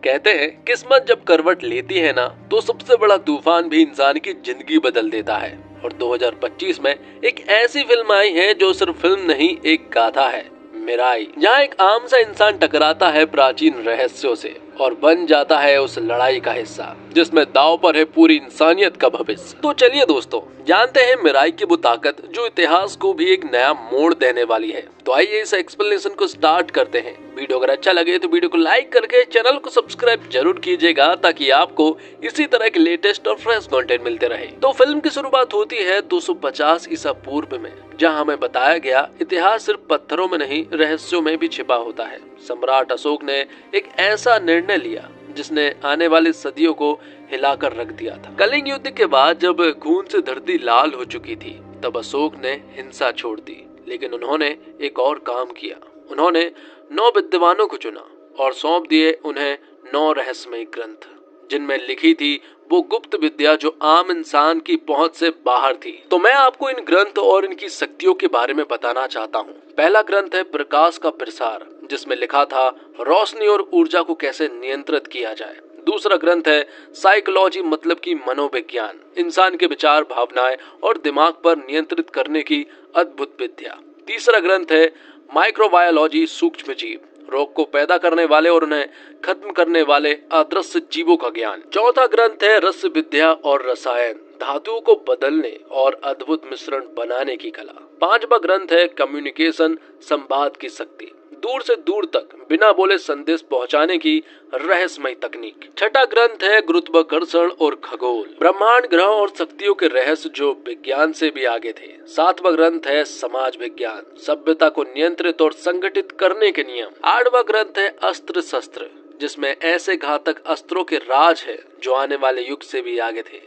कहते हैं किस्मत जब करवट लेती है ना तो सबसे बड़ा तूफान भी इंसान की जिंदगी बदल देता है। और 2025 में एक ऐसी फिल्म आई है जो सिर्फ फिल्म नहीं एक गाथा है, मिराई, जहाँ एक आम सा इंसान टकराता है प्राचीन रहस्यों से और बन जाता है उस लड़ाई का हिस्सा जिसमें दांव पर है पूरी इंसानियत का भविष्य। तो चलिए दोस्तों, जानते हैं मिराई की वो ताकत जो इतिहास को भी एक नया मोड़ देने वाली है। तो आइए इस एक्सप्लेनेशन को स्टार्ट करते हैं। वीडियो अगर अच्छा लगे तो वीडियो को लाइक करके चैनल को सब्सक्राइब जरूर कीजिएगा ताकि आपको इसी तरह के लेटेस्ट और फ्रेश कंटेंट मिलते रहे। तो फिल्म की शुरुआत होती है 250 ईसा पूर्व में, जहां हमें बताया गया इतिहास सिर्फ पत्थरों में नहीं रहस्यों में भी छिपा होता है। सम्राट अशोक ने एक ऐसा निर्णय लिया जिसने आने वाली सदियों को हिलाकर रख दिया था। कलिंग युद्ध के बाद जब खून से धरती लाल हो चुकी थी तब अशोक ने हिंसा छोड़ दी, लेकिन उन्होंने एक और काम किया। उन्होंने 9 विद्वानों को चुना और सौंप दिए उन्हें 9 रहस्यमय ग्रंथ, जिनमें लिखी थी वो गुप्त विद्या जो आम इंसान की पहुंच से बाहर थी। तो मैं आपको इन ग्रंथ और इनकी शक्तियों के बारे में बताना चाहता हूँ। पहला ग्रंथ है प्रकाश का प्रसार, जिसमें लिखा था रोशनी और ऊर्जा को कैसे नियंत्रित किया जाए। दूसरा ग्रंथ है साइकोलॉजी, मतलब की मनोविज्ञान, इंसान के विचार, भावनाएं और दिमाग पर नियंत्रित करने की अद्भुत विद्या। तीसरा ग्रंथ है माइक्रोबायोलॉजी, सूक्ष्म जीव, रोग को पैदा करने वाले और उन्हें खत्म करने वाले अदृश्य जीवों का ज्ञान। चौथा ग्रंथ है रस विद्या और रसायन, धातुओं को बदलने और अद्भुत मिश्रण बनाने की कला। पांचवा ग्रंथ है कम्युनिकेशन, संवाद की शक्ति, दूर से दूर तक बिना बोले संदेश पहुंचाने की रहस्यमय तकनीक। छठा ग्रंथ है गुरुत्वाकर्षण और खगोल, ब्रह्मांड, ग्रह और शक्तियों के रहस्य जो विज्ञान से भी आगे थे। सातवां ग्रंथ है समाज विज्ञान, सभ्यता को नियंत्रित और संगठित करने के नियम। आठवां ग्रंथ है अस्त्र शस्त्र, जिसमें ऐसे घातक अस्त्रों के राज है जो आने वाले युग से भी आगे थे।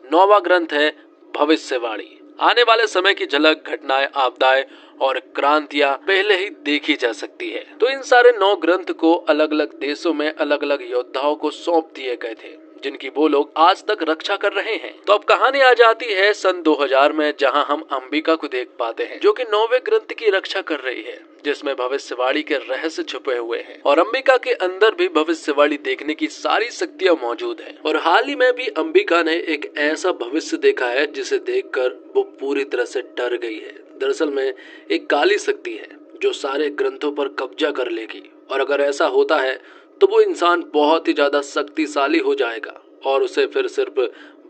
नौवां ग्रंथ है भविष्यवाणी, आने वाले समय की झलक, घटनाएं, आपदाएं और क्रांतियां पहले ही देखी जा सकती है। तो इन सारे 9 ग्रंथ को अलग अलग देशों में अलग अलग योद्धाओं को सौंप दिए गए थे, जिनकी वो लोग आज तक रक्षा कर रहे हैं। तो अब कहानी आ जाती है सन 2000 में, जहां हम अंबिका को देख पाते हैं जो कि 9वें ग्रंथ की रक्षा कर रही है, जिसमें भविष्यवाणी के रहस्य छुपे हुए हैं। और अंबिका के अंदर भी भविष्यवाणी देखने की सारी शक्तियां मौजूद हैं। और हाल ही में भी अंबिका ने एक ऐसा भविष्य देखा है जिसे देखकर वो पूरी तरह से डर गई है। दरअसल में एक काली शक्ति है जो सारे ग्रंथों पर कब्जा कर लेगी, और अगर ऐसा होता है तो वो इंसान बहुत ही ज्यादा शक्तिशाली हो जाएगा और उसे फिर सिर्फ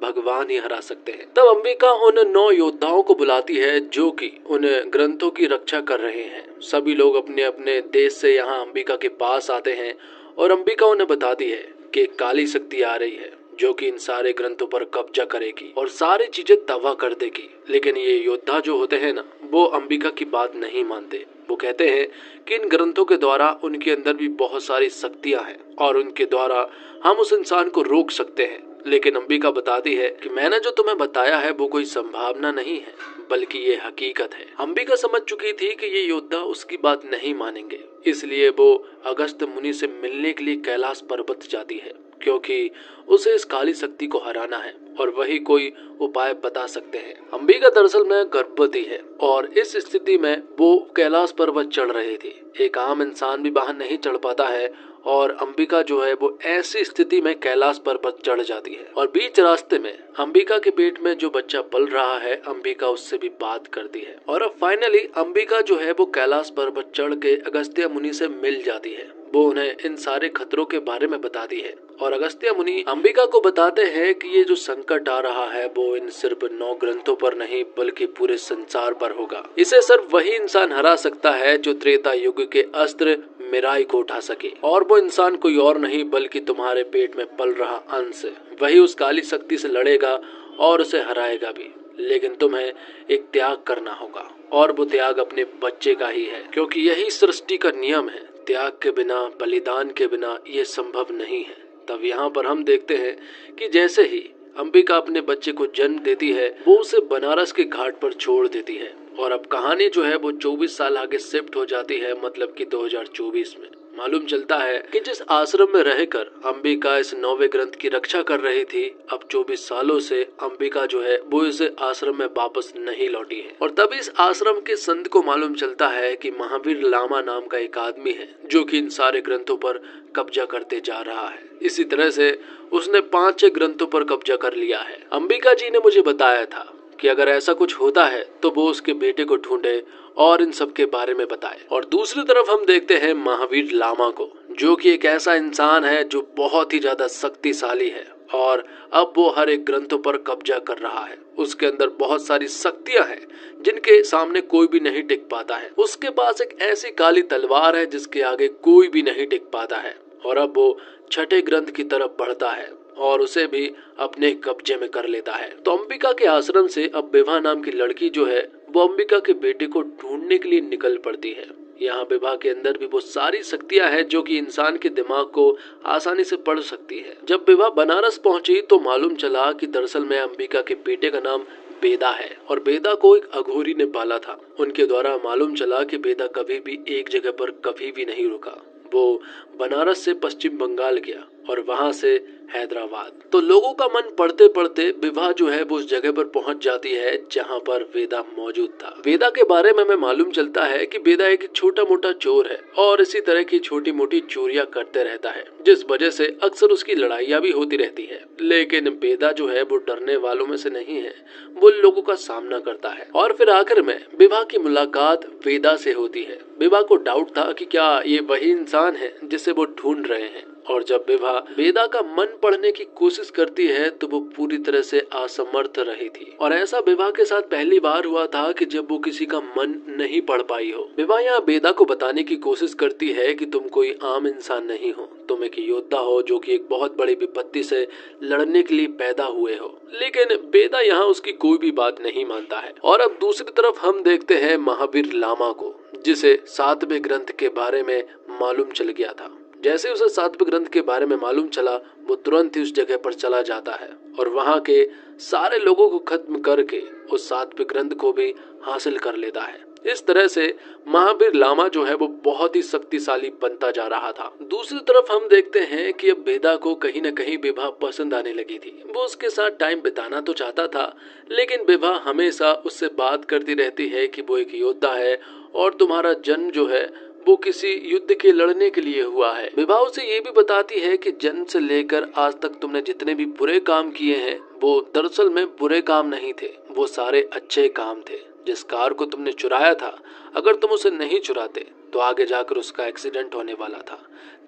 भगवान ही हरा सकते हैं। तब अंबिका उन 9 योद्धाओं को बुलाती है जो कि उन ग्रंथों की रक्षा कर रहे हैं। सभी लोग अपने अपने देश से यहाँ अंबिका के पास आते हैं और अंबिका उन्हें बताती है कि एक काली शक्ति आ रही है जो कि इन सारे ग्रंथों पर कब्जा करेगी और सारी चीजें तबाह कर देगी। लेकिन ये योद्धा जो होते हैं ना, वो अंबिका की बात नहीं मानते। वो कहते हैं कि इन ग्रंथों के द्वारा उनके अंदर भी बहुत सारी शक्तियां हैं और उनके द्वारा हम उस इंसान को रोक सकते हैं। लेकिन अंबिका बताती है कि मैंने जो तुम्हें बताया है वो कोई संभावना नहीं है, बल्कि ये हकीकत है। अंबिका समझ चुकी थी कि ये योद्धा उसकी बात नहीं मानेंगे, इसलिए वो अगस्त्य मुनि से मिलने के लिए कैलाश पर्वत जाती है, क्योंकि उसे इस काली शक्ति को हराना है और वही कोई उपाय बता सकते हैं। अंबिका दरअसल में गर्भवती है और इस स्थिति में वो कैलाश पर्वत चढ़ रही थी। एक आम इंसान भी बाहर नहीं चढ़ पाता है और अंबिका जो है वो ऐसी स्थिति में कैलाश पर्वत चढ़ जाती है। और बीच रास्ते में अंबिका के पेट में जो बच्चा पल रहा है, अंबिका उससे भी बात करती है। और अब फाइनली अंबिका जो है वो कैलाश पर्वत चढ़ के अगस्त्य मुनि से मिल जाती है। वो उन्हें इन सारे खतरों के बारे में बताती है और अगस्त्य मुनि अंबिका को बताते हैं कि ये जो संकट आ रहा है वो इन सिर्फ 9 ग्रंथों पर नहीं बल्कि पूरे संसार पर होगा। इसे सिर्फ वही इंसान हरा सकता है जो त्रेता युग के अस्त्र मिराई को उठा सके, और वो इंसान कोई और नहीं बल्कि तुम्हारे पेट में पल रहा अंश। वही उस काली शक्ति से लड़ेगा और उसे हराएगा भी। लेकिन तुम्हें एक त्याग करना होगा और वो त्याग अपने बच्चे का ही है, क्योंकि यही सृष्टि का नियम है। त्याग के बिना, बलिदान के बिना ये संभव नहीं है। तब यहाँ पर हम देखते हैं कि जैसे ही अंबिका अपने बच्चे को जन्म देती है, वो उसे बनारस के घाट पर छोड़ देती है। और अब कहानी जो है वो 24 साल आगे शिफ्ट हो जाती है, मतलब कि 2024 में। मालूम चलता है कि जिस आश्रम में रहकर अंबिका इस 9वें ग्रंथ की रक्षा कर रही थी, अब 24 सालों से अंबिका जो है वो इस आश्रम में वापस नहीं लौटी है। और तभी इस आश्रम के संत को मालूम चलता है कि महावीर लामा नाम का एक आदमी है जो कि इन सारे ग्रंथों पर कब्जा करते जा रहा है। इसी तरह से उसने 5-6 ग्रंथों पर कब्जा कर लिया है। अंबिका जी ने मुझे बताया था कि अगर ऐसा कुछ होता है तो वो उसके बेटे को ढूंढे और इन सब के बारे में बताए। और दूसरी तरफ हम देखते हैं महावीर लामा को, जो कि एक ऐसा इंसान है जो बहुत ही ज्यादा शक्तिशाली है और अब वो हर एक ग्रंथों पर कब्जा कर रहा है। उसके अंदर बहुत सारी शक्तियां हैं जिनके सामने कोई भी नहीं टिक पाता है। उसके पास एक ऐसी काली तलवार है जिसके आगे कोई भी नहीं टिक पाता है। और अब वो 6ठे ग्रंथ की तरफ बढ़ता है और उसे भी अपने कब्जे में कर लेता है। तो अंबिका के आश्रम से अब विभा नाम की लड़की जो है वो अंबिका के बेटे को ढूंढने के लिए निकल पड़ती है। यहाँ विभा के अंदर भी वो सारी शक्तियां हैं जो कि इंसान के दिमाग को आसानी से पढ़ सकती है। जब विभा बनारस पहुंची तो मालूम चला कि दरअसल में अंबिका के बेटे का नाम बेदा है और बेदा को एक अघोरी ने पाला था। उनके द्वारा मालूम चला कि बेदा कभी भी एक जगह पर कभी भी नहीं रुका। वो बनारस से पश्चिम बंगाल गया और वहां से हैदराबाद। तो लोगों का मन पढ़ते पढ़ते विभा जो है वो उस जगह पर पहुंच जाती है जहां पर वेदा मौजूद था। वेदा के बारे में हमें मालूम चलता है कि वेदा एक छोटा मोटा चोर है और इसी तरह की छोटी मोटी चोरियां करते रहता है, जिस वजह से अक्सर उसकी लड़ाइयां भी होती रहती है। लेकिन वेदा जो है वो डरने वालों में से नहीं है, वो लोगों का सामना करता है। और फिर आखिर में विभा की मुलाकात वेदा से होती है। विभा को डाउट था कि क्या ये वही इंसान है जिसे वो ढूंढ रहे हैं। और जब विभा वेदा का मन पढ़ने की कोशिश करती है तो वो पूरी तरह से असमर्थ रही थी। और ऐसा विभा के साथ पहली बार हुआ था कि जब वो किसी का मन नहीं पढ़ पाई हो। विभा यहाँ वेदा को बताने की कोशिश करती है कि तुम कोई आम इंसान नहीं हो, तुम एक योद्धा हो जो कि एक बहुत बड़ी विपत्ति से लड़ने के लिए पैदा हुए हो। लेकिन वेदा यहाँ उसकी कोई भी बात नहीं मानता है। और अब दूसरी तरफ हम देखते हैं महावीर लामा को, जिसे 7वें ग्रंथ के बारे में मालूम चल गया था। जैसे उसे 7वें ग्रंथ के बारे में मालूम चला वो तुरंत ही उस जगह पर चला जाता है और वहां के सारे लोगों को खत्म करके उस 7वें ग्रंथ को भी हासिल कर लेता है। इस तरह से महावीर लामा जो है वो बहुत ही शक्तिशाली बनता जा रहा था। दूसरी तरफ हम देखते हैं कि अब वेदा को कहीं न कहीं विभा पसंद आने लगी थी। वो उसके साथ टाइम बिताना तो चाहता था, लेकिन विभा हमेशा उससे बात करती रहती है कि वो एक योद्धा है और तुम्हारा जन्म जो है वो किसी युद्ध के लड़ने के लिए हुआ है। विभा उसे ये भी बताती है कि जन्म से लेकर आज तक तुमने जितने भी बुरे काम किए हैं वो दरअसल में बुरे काम नहीं थे, वो सारे अच्छे काम थे। जिस कार को तुमने चुराया था, अगर तुम उसे नहीं चुराते तो आगे जाकर उसका एक्सीडेंट होने वाला था।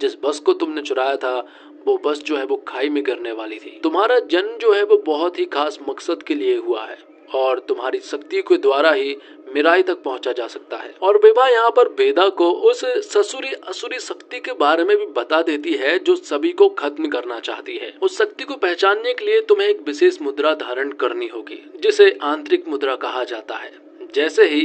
जिस बस को तुमने चुराया था वो बस जो है वो खाई में गिरने वाली थी। तुम्हारा जन्म जो है वो बहुत ही खास मकसद के लिए हुआ है और तुम्हारी शक्ति के द्वारा ही मिराई तक पहुंचा जा सकता है। और विभा यहाँ पर वेदा को उस ससुरी असुरी शक्ति के बारे में भी बता देती है जो सभी को खत्म करना चाहती है। उस शक्ति को पहचानने के लिए तुम्हें एक विशेष मुद्रा धारण करनी होगी, जिसे आंतरिक मुद्रा कहा जाता है। जैसे ही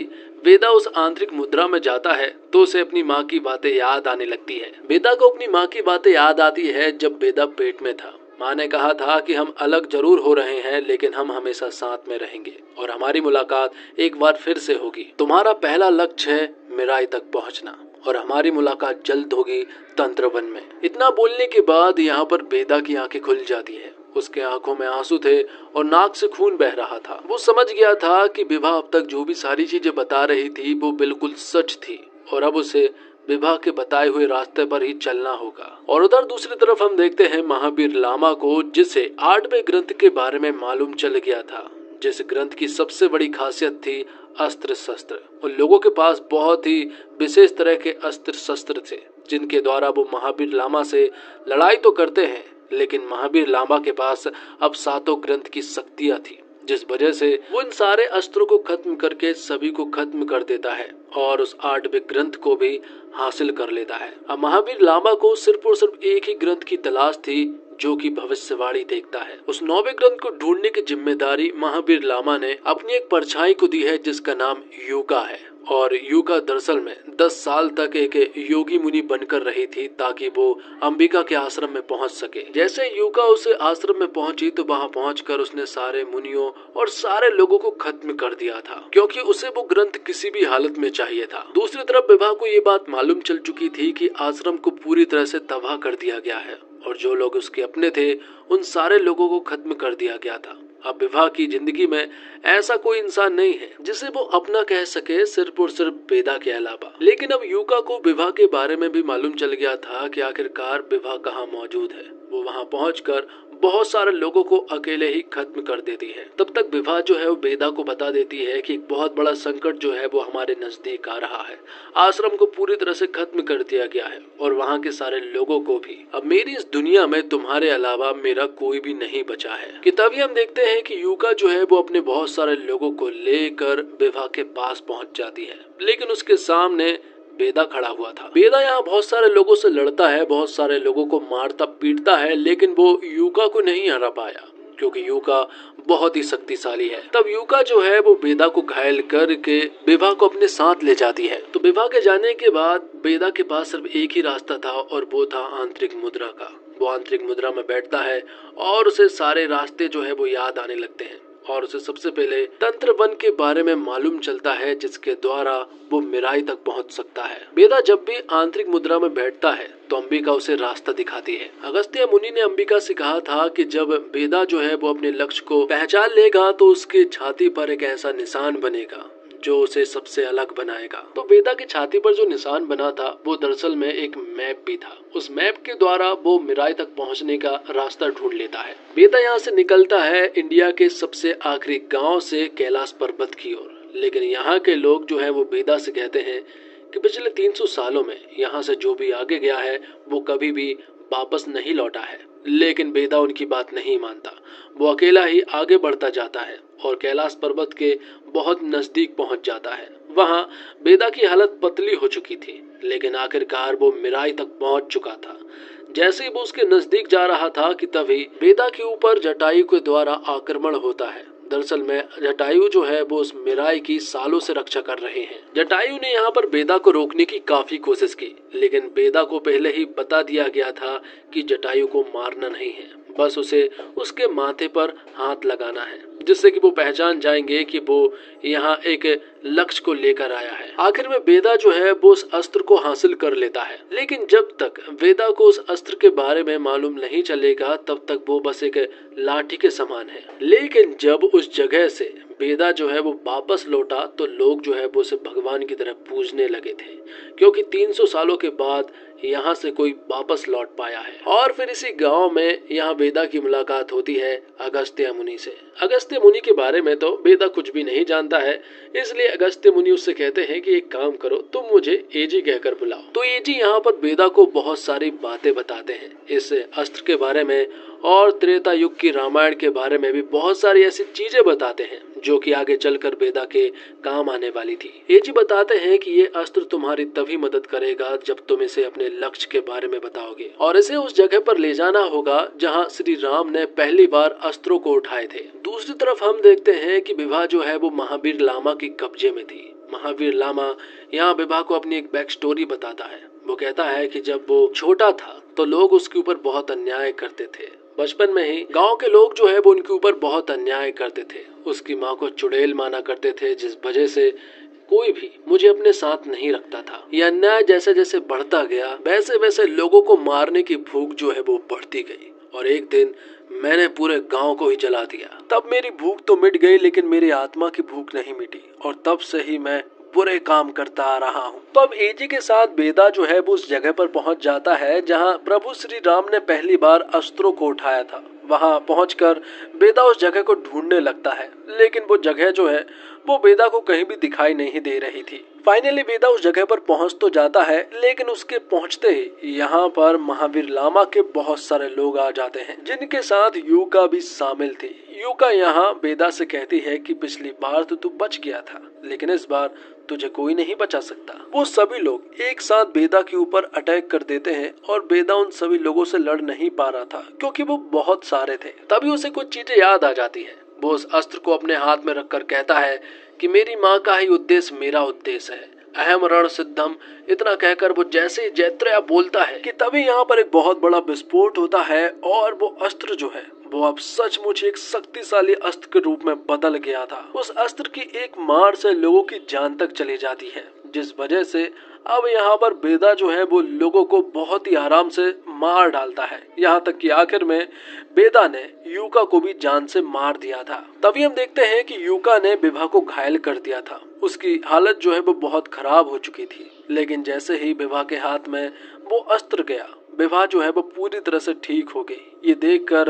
वेदा उस आंतरिक मुद्रा में जाता है तो उसे अपनी माँ की बातें याद आने लगती है। वेदा को अपनी माँ की बातें याद आती है जब वेदा पेट में था। माँ ने कहा था कि हम अलग जरूर हो रहे हैं लेकिन हम हमेशा साथ में रहेंगे और हमारी मुलाकात एक बार फिर से होगी। तुम्हारा पहला लक्ष्य है मिराई तक पहुंचना और हमारी मुलाकात जल्द होगी तंत्रवन में। इतना बोलने के बाद यहाँ पर वेदा की आंखें खुल जाती है। उसके आंखों में आंसू थे और नाक से खून बह रहा था। वो समझ गया था कि विभा अब तक जो भी सारी चीजें बता रही थी वो बिल्कुल सच थी और अब उसे विभा के बताए हुए रास्ते पर ही चलना होगा। और उधर दूसरी तरफ हम देखते हैं महावीर लामा को, जिसे 8वें ग्रंथ के बारे में मालूम चल गया था, जिस ग्रंथ की सबसे बड़ी खासियत थी अस्त्र शस्त्र। उन लोगों के पास बहुत ही विशेष तरह के अस्त्र शस्त्र थे जिनके द्वारा वो महावीर लामा से लड़ाई तो करते हैं, लेकिन महावीर लामा के पास अब 7 ग्रंथ की शक्तियां थी, जिस वजह से वो इन सारे अस्त्रों को खत्म करके सभी को खत्म कर देता है और उस 8वें ग्रंथ को भी हासिल कर लेता है। अब महावीर लामा को सिर्फ और सिर्फ एक ही ग्रंथ की तलाश थी जो कि भविष्यवाणी देखता है। उस 9वें ग्रंथ को ढूंढने की जिम्मेदारी महावीर लामा ने अपनी एक परछाई को दी है जिसका नाम युगा है। और यूका दरअसल में 10 साल तक एक योगी मुनि बनकर रही थी ताकि वो अंबिका के आश्रम में पहुंच सके। जैसे यूका उस आश्रम में पहुंची तो वहां पहुंचकर उसने सारे मुनियों और सारे लोगों को खत्म कर दिया था, क्योंकि उसे वो ग्रंथ किसी भी हालत में चाहिए था। दूसरी तरफ विभा को ये बात मालूम चल चुकी थी कि आश्रम को पूरी तरह से तबाह कर दिया गया है और जो लोग उसके अपने थे उन सारे लोगों को खत्म कर दिया गया था। अब विभा की जिंदगी में ऐसा कोई इंसान नहीं है जिसे वो अपना कह सके, सिर्फ और सिर्फ वेदा के अलावा। लेकिन अब यूका को विभा के बारे में भी मालूम चल गया था कि आखिरकार विभा कहाँ मौजूद है। वो वहाँ पहुंचकर बहुत सारे लोगों को अकेले ही खत्म कर देती है। तब तक विभा जो है वो वेदा को बता देती है कि एक बहुत बड़ा संकट जो है वो हमारे नजदीक आ रहा है। आश्रम को पूरी तरह से खत्म कर दिया गया है और वहाँ के सारे लोगों को भी। अब मेरी इस दुनिया में तुम्हारे अलावा मेरा कोई भी नहीं बचा है। कि तभी हम देखते हैं कि यूका जो है वो अपने बहुत सारे लोगों को लेकर विभा के पास पहुंच जाती है, लेकिन उसके सामने वेदा खड़ा हुआ था। वेदा यहाँ बहुत सारे लोगों से लड़ता है, बहुत सारे लोगों को मारता पीटता है, लेकिन वो यूका को नहीं हरा पाया क्योंकि यूका बहुत ही शक्तिशाली है। तब यूका जो है वो वेदा को घायल करके विभा को अपने साथ ले जाती है। तो विभा के जाने के बाद वेदा के पास सिर्फ एक ही रास्ता था और वो था आंतरिक मुद्रा का। वो आंतरिक मुद्रा में बैठता है और उसे सारे रास्ते जो है वो याद आने लगते हैं और उसे सबसे पहले तंत्र वन के बारे में मालूम चलता है जिसके द्वारा वो मिराई तक पहुंच सकता है। वेदा जब भी आंतरिक मुद्रा में बैठता है तो अंबिका उसे रास्ता दिखाती है। अगस्त्य मुनि ने अंबिका से कहा था कि जब वेदा जो है वो अपने लक्ष्य को पहचान लेगा तो उसकी छाती पर एक ऐसा निशान बनेगा जो उसे सबसे अलग बनाएगा। तो वेदा की छाती पर जो निशान बना था वो दरअसल में एक मैप भी था। उस मैप के द्वारा वो मिराई तक पहुंचने का रास्ता ढूंढ लेता है। वेदा यहाँ से निकलता है इंडिया के सबसे आखिरी गांव से कैलाश पर्वत की ओर, लेकिन यहाँ के लोग जो है वो वेदा से कहते हैं कि पिछले 300 सालों में यहाँ से जो भी आगे गया है वो कभी भी वापस नहीं लौटा है। लेकिन वेदा उनकी बात नहीं मानता। वो अकेला ही आगे बढ़ता जाता है और कैलाश पर्वत के बहुत नजदीक पहुंच जाता है। वहां वेदा की हालत पतली हो चुकी थी, लेकिन आखिरकार वो मिराई तक पहुंच चुका था। जैसे ही वो उसके नजदीक जा रहा था कि तभी वेदा के ऊपर जटायु के द्वारा आक्रमण होता है। दरअसल में जटायु जो है वो उस मिराई की सालों से रक्षा कर रहे हैं। जटायु ने यहाँ पर वेदा को रोकने की काफी कोशिश की, लेकिन वेदा को पहले ही बता दिया गया था कि जटायु को मारना नहीं है, बस उसे उसके माथे पर हाथ लगाना है, जिससे कि वो पहचान जाएंगे कि वो यहाँ एक लक्ष्य को लेकर आया है। आखिर में वेदा जो है वो उस अस्त्र को हासिल कर लेता है, लेकिन जब तक वेदा को उस अस्त्र के बारे में मालूम नहीं चलेगा तब तक वो बस एक लाठी के समान है। लेकिन जब उस जगह से वेदा जो है वो वापस लौटा तो लोग जो है वो उसे भगवान की तरह पूजने लगे थे, क्योंकि 300 सालों के बाद यहाँ से कोई वापस लौट पाया है। और फिर इसी गांव में यहाँ वेदा की मुलाकात होती है अगस्त्य मुनि से। अगस्त्य मुनि के बारे में तो वेदा कुछ भी नहीं जानता है, इसलिए अगस्त्य मुनि उससे कहते हैं कि एक काम करो, तुम मुझे एजी कहकर बुलाओ। तो एजी यहाँ पर वेदा को बहुत सारी बातें बताते हैं इस अस्त्र के बारे में और त्रेता युग की रामायण के बारे में भी बहुत सारी ऐसी चीजें बताते हैं जो कि आगे चलकर वेदा के काम आने वाली थी। एजी बताते हैं कि ये अस्त्र तुम्हारी तभी मदद करेगा जब तुम इसे अपने लक्ष्य के बारे में बताओगे और इसे उस जगह पर ले जाना होगा जहां श्री राम ने पहली बार अस्त्रों को उठाए थे। दूसरी तरफ हम देखते हैं कि विभा जो है वो महावीर लामा के कब्जे में थी। महावीर लामा यहाँ विभा को अपनी एक बैक स्टोरी बताता है। वो कहता है कि जब वो छोटा था तो लोग उसके ऊपर बहुत अन्याय करते थे। बचपन में ही गांव के लोग जो है वो उनके ऊपर बहुत अन्याय करते थे। उसकी माँ को चुड़ैल माना करते थे, जिस वजह से कोई भी मुझे अपने साथ नहीं रखता था। यह अन्याय जैसे जैसे बढ़ता गया वैसे वैसे लोगों को मारने की भूख जो है वो बढ़ती गई और एक दिन मैंने पूरे गांव को ही जला दिया। तब मेरी भूख तो मिट गई, लेकिन मेरी आत्मा की भूख नहीं मिटी और तब से ही मैं बुरे काम करता आ रहा हूँ। तो अब एजी के साथ वेदा जो है वो उस जगह पर पहुंच जाता है जहां प्रभु श्री राम ने पहली बार अस्त्रों को उठाया था। वहां पहुंचकर वेदा उस जगह को ढूंढने लगता है, लेकिन वो जगह जो है वो वेदा को कहीं भी दिखाई नहीं दे रही थी। फाइनली वेदा उस जगह पर पहुंच तो जाता है, लेकिन उसके पहुंचते ही यहाँ पर महावीर लामा के बहुत सारे लोग आ जाते हैं, जिनके साथ यूका भी शामिल थी। यूका यहाँ वेदा से कहती है कि पिछली बार तो तू बच गया था, लेकिन इस बार तुझे कोई नहीं बचा सकता। वो सभी लोग एक साथ वेदा के ऊपर अटैक कर देते हैं और वेदा उन सभी लोगों से लड़ नहीं पा रहा था क्योंकि वो बहुत सारे थे। तभी उसे कुछ चीजें याद आ जाती है। वो उस अस्त्र को अपने हाथ में रखकर कहता है कि मेरी माँ का ही उद्देश्य मेरा उद्देश्य है, अहम रण सिद्धम। इतना कहकर वो जैसे ही जैत्रेय बोलता है कि तभी यहाँ पर एक बहुत बड़ा विस्फोट होता है और वो अस्त्र जो है वो अब सचमुच एक शक्तिशाली अस्त्र के रूप में बदल गया था। उस अस्त्र की एक मार से लोगों की जान तक चली जाती है, जिस वजह से अब यहाँ पर बेदा जो है वो लोगों को बहुत ही आराम से मार डालता है। यहाँ तक कि आखिर में बेदा ने यूका को भी जान से मार दिया था। तभी हम देखते हैं कि यूका ने विभा को घायल कर दिया था। उसकी हालत जो है वो बहुत खराब हो चुकी थी, लेकिन जैसे ही विभा के हाथ में वो अस्त्र गया, विभा जो है वो पूरी तरह से ठीक हो गई। ये देखकर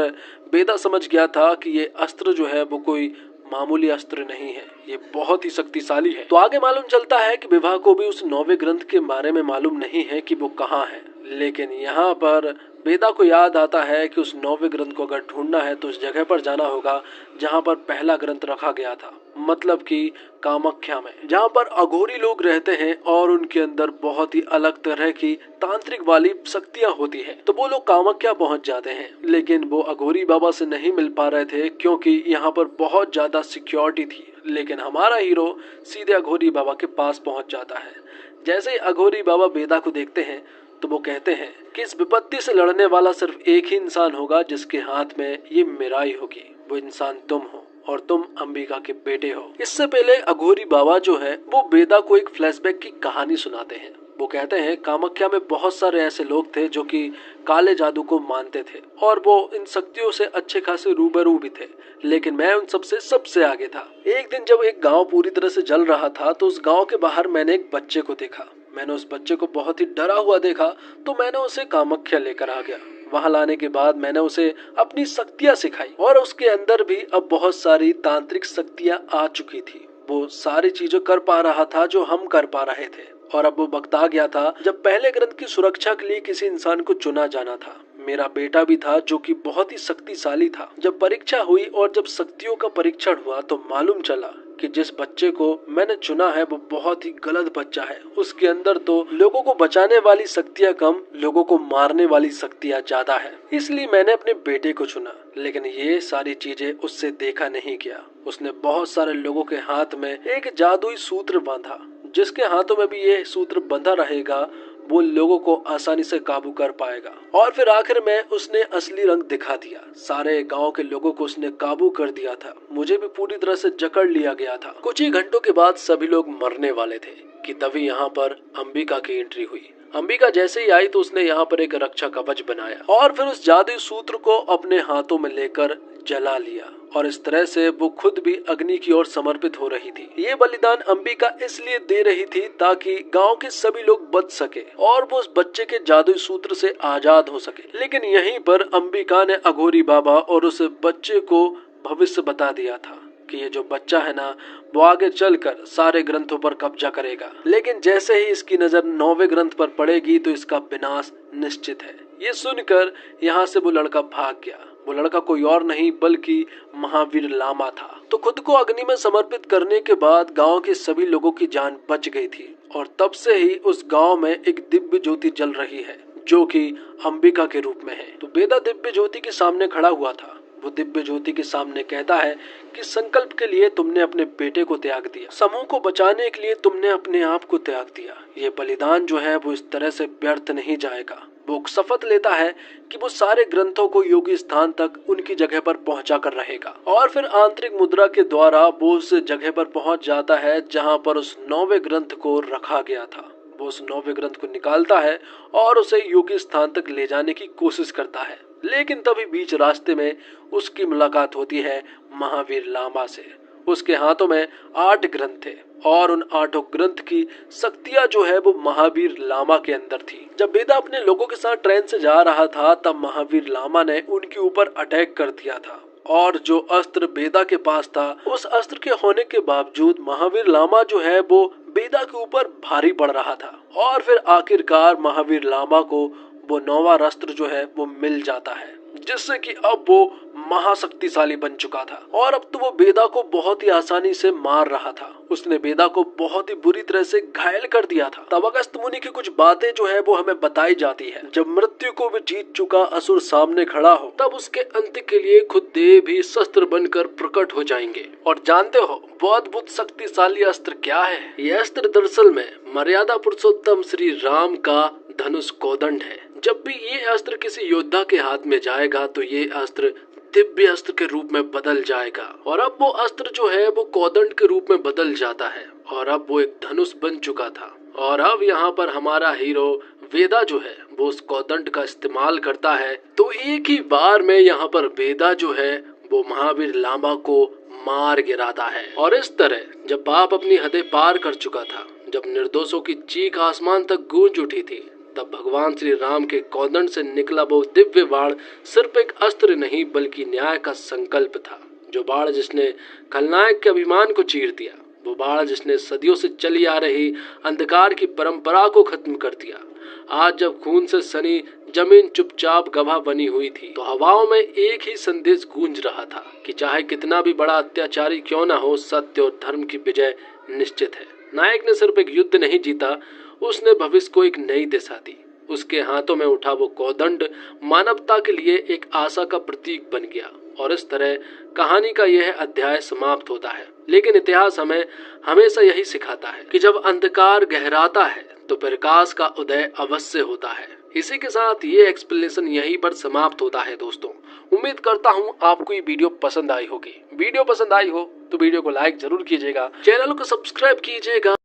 बेदा समझ गया था कि ये अस्त्र जो है वो कोई मामूली अस्त्र नहीं है, ये बहुत ही शक्तिशाली है। तो आगे मालूम चलता है कि विभा को भी उस 9वें ग्रंथ के बारे में मालूम नहीं है कि वो कहाँ है, लेकिन यहाँ पर बेदा को याद आता है कि उस 9वें ग्रंथ को अगर ढूंढना है तो उस जगह पर जाना होगा जहाँ पर पहला ग्रंथ रखा गया था, मतलब कि कामाख्या में, जहाँ पर अघोरी लोग रहते हैं और उनके अंदर बहुत ही अलग तरह की तांत्रिक वाली शक्तियाँ होती है। तो वो लोग कामाख्या पहुँच जाते हैं, लेकिन वो अघोरी बाबा से नहीं मिल पा रहे थे क्योंकि यहाँ पर बहुत ज्यादा सिक्योरिटी थी। लेकिन हमारा हीरो सीधे अघोरी बाबा के पास पहुँच जाता है। जैसे ही अघोरी बाबा बेदा को देखते हैं तो वो कहते हैं कि इस विपत्ति से लड़ने वाला सिर्फ एक ही इंसान होगा जिसके हाथ में ये मिराई होगी, वो इंसान तुम हो और तुम अंबिका के बेटे हो। इससे पहले अघोरी बाबा जो है वो बेदा को एक फ्लैशबैक की कहानी सुनाते हैं। वो कहते हैं कामाख्या में बहुत सारे ऐसे लोग थे जो कि काले जादू को मानते थे और वो इन शक्तियों से अच्छे खासे रूबरू भी थे, लेकिन मैं उन सबसे आगे था। एक दिन जब एक गांव पूरी तरह से जल रहा था तो उस गांव के बाहर मैंने एक बच्चे को देखा। मैंने उस बच्चे को बहुत ही डरा हुआ देखा तो मैंने उसे कामाख्या लेकर आ गया। वहां लाने के बाद मैंने उसे अपनी शक्तियां सिखाई और उसके अंदर भी अब बहुत सारी तांत्रिक शक्तियां आ चुकी थी। वो सारी चीजें कर पा रहा था जो हम कर पा रहे थे और अब वो वक्त आ गया था जब पहले ग्रंथ की सुरक्षा के लिए किसी इंसान को चुना जाना था। मेरा बेटा भी था जो कि बहुत ही शक्तिशाली था। जब परीक्षा हुई और जब शक्तियों का परीक्षण हुआ तो मालूम चला कि जिस बच्चे को मैंने चुना है वो बहुत ही गलत बच्चा है। उसके अंदर तो लोगों को बचाने वाली शक्तियाँ कम, लोगों को मारने वाली शक्तियाँ ज्यादा है। इसलिए मैंने अपने बेटे को चुना, लेकिन ये सारी चीजें उससे देखा नहीं गया। उसने बहुत सारे लोगों के हाथ में एक जादुई सूत्र बांधा, जिसके हाथों में भी ये सूत्र बंधा रहेगा वो लोगों को आसानी से काबू कर पाएगा। और फिर आखिर में उसने असली रंग दिखा दिया। सारे गांव के लोगों को उसने काबू कर दिया था। मुझे भी पूरी तरह से जकड़ लिया गया था। कुछ ही घंटों के बाद सभी लोग मरने वाले थे कि तभी यहाँ पर अंबिका की एंट्री हुई। अंबिका जैसे ही आई तो उसने यहाँ पर एक रक्षा कवच बनाया और फिर उस जादुई सूत्र को अपने हाथों में लेकर जला लिया और इस तरह से वो खुद भी अग्नि की ओर समर्पित हो रही थी। ये बलिदान अंबिका इसलिए दे रही थी ताकि गांव के सभी लोग बच सके और वो उस बच्चे के जादुई सूत्र से आजाद हो सके। लेकिन यहीं पर अंबिका ने अघोरी बाबा और उस बच्चे को भविष्य बता दिया था कि ये जो बच्चा है ना वो आगे चलकर सारे ग्रंथों पर कब्जा करेगा, लेकिन जैसे ही इसकी नजर 9वें ग्रंथ पर पड़ेगी तो इसका विनाश निश्चित है। ये सुनकर यहाँ से वो लड़का भाग गया। वो लड़का कोई और नहीं बल्कि महावीर लामा था। तो खुद को अग्नि में समर्पित करने के बाद गांव के सभी लोगों की जान बच गई थी और तब से ही उस गांव में एक दिव्य ज्योति जल रही है जो कि अंबिका के रूप में है। तो बेदा दिव्य ज्योति के सामने खड़ा हुआ था। वो दिव्य ज्योति के सामने कहता है कि संकल्प के लिए तुमने अपने बेटे को त्याग दिया, समूह को बचाने के लिए तुमने अपने आप को त्याग दिया। ये बलिदान जो है वो इस तरह से व्यर्थ नहीं जाएगा। वो शपथ लेता है कि वो सारे ग्रंथों को योगी स्थान तक उनकी जगह पर पहुंचा कर रहेगा और फिर आंतरिक मुद्रा के द्वारा वो उस जगह पर पहुंच जाता है जहां पर उस 9वें ग्रंथ को रखा गया था। वो उस 9वें ग्रंथ को निकालता है और उसे योगी स्थान तक ले जाने की कोशिश करता है, लेकिन तभी बीच रास्ते में उसकी मुलाकात होती है महावीर लामा से। उसके हाथों में 8 ग्रंथ थे और उन 8 ग्रंथ की शक्तियां जो है वो महावीर लामा के अंदर थी। जब बेदा अपने लोगों के साथ ट्रेन से जा रहा था तब महावीर लामा ने उनके ऊपर अटैक कर दिया था और जो अस्त्र बेदा के पास था उस अस्त्र के होने के बावजूद महावीर लामा जो है वो बेदा के ऊपर भारी पड़ रहा था और फिर आखिरकार महावीर लामा को वो 9वां अस्त्र जो है वो मिल जाता है। जिससे कि अब वो महाशक्तिशाली बन चुका था और अब तो वो बेदा को बहुत ही आसानी से मार रहा था। उसने बेदा को बहुत ही बुरी तरह से घायल कर दिया था। तब अगस्त मुनि की कुछ बातें जो है वो हमें बताई जाती है। जब मृत्यु को भी जीत चुका असुर सामने खड़ा हो तब उसके अंत के लिए खुद देव भी शस्त्र बनकर प्रकट हो जाएंगे। और जानते हो वो अद्भुत शक्तिशाली अस्त्र क्या है? ये अस्त्र दरअसल में मर्यादा पुरुषोत्तम श्री राम का धनुष कोदंड है। जब भी ये अस्त्र किसी योद्धा के हाथ में जाएगा तो ये अस्त्र दिव्य अस्त्र के रूप में बदल जाएगा। और अब वो अस्त्र जो है वो कोदंड के रूप में बदल जाता है और अब वो एक धनुष बन चुका था। और अब यहाँ पर हमारा हीरो वेदा जो है वो उस कोदंड का इस्तेमाल करता है तो एक ही बार में यहाँ पर वेदा जो है वो महावीर लांबा को मार गिराता है। और इस तरह जब पाप अपनी हदें पार कर चुका था, जब निर्दोषों की चीख आसमान तक गूंज उठी थी, तब भगवान श्री राम के कोदंड से निकला वो दिव्य बाण सिर्फ एक अस्त्र नहीं बल्कि न्याय का संकल्प था। जो बाण जिसने खलनायक के अभिमान को चीर दिया, वो बाण जिसने सदियों से चली आ रही अंधकार की परंपरा को खत्म कर दिया। आज जब खून से सनी जमीन चुपचाप गवाह बनी हुई थी तो हवाओं में एक ही संदेश गूंज रहा था कि चाहे कितना भी बड़ा अत्याचारी क्यों न हो, सत्य और धर्म की विजय निश्चित है। नायक ने सिर्फ एक युद्ध नहीं जीता, उसने भविष्य को एक नई दिशा दी। उसके हाथों में उठा वो कोदंड मानवता के लिए एक आशा का प्रतीक बन गया। और इस तरह कहानी का यह अध्याय समाप्त होता है। लेकिन इतिहास हमें हमेशा यही सिखाता है कि जब अंधकार गहराता है तो प्रकाश का उदय अवश्य होता है। इसी के साथ ये एक्सप्लेनेशन यहीं पर समाप्त होता है। दोस्तों, उम्मीद करता हूँ आपको ये वीडियो पसंद आई होगी। वीडियो पसंद आई हो तो वीडियो को लाइक जरूर कीजिएगा, चैनल को सब्सक्राइब कीजिएगा।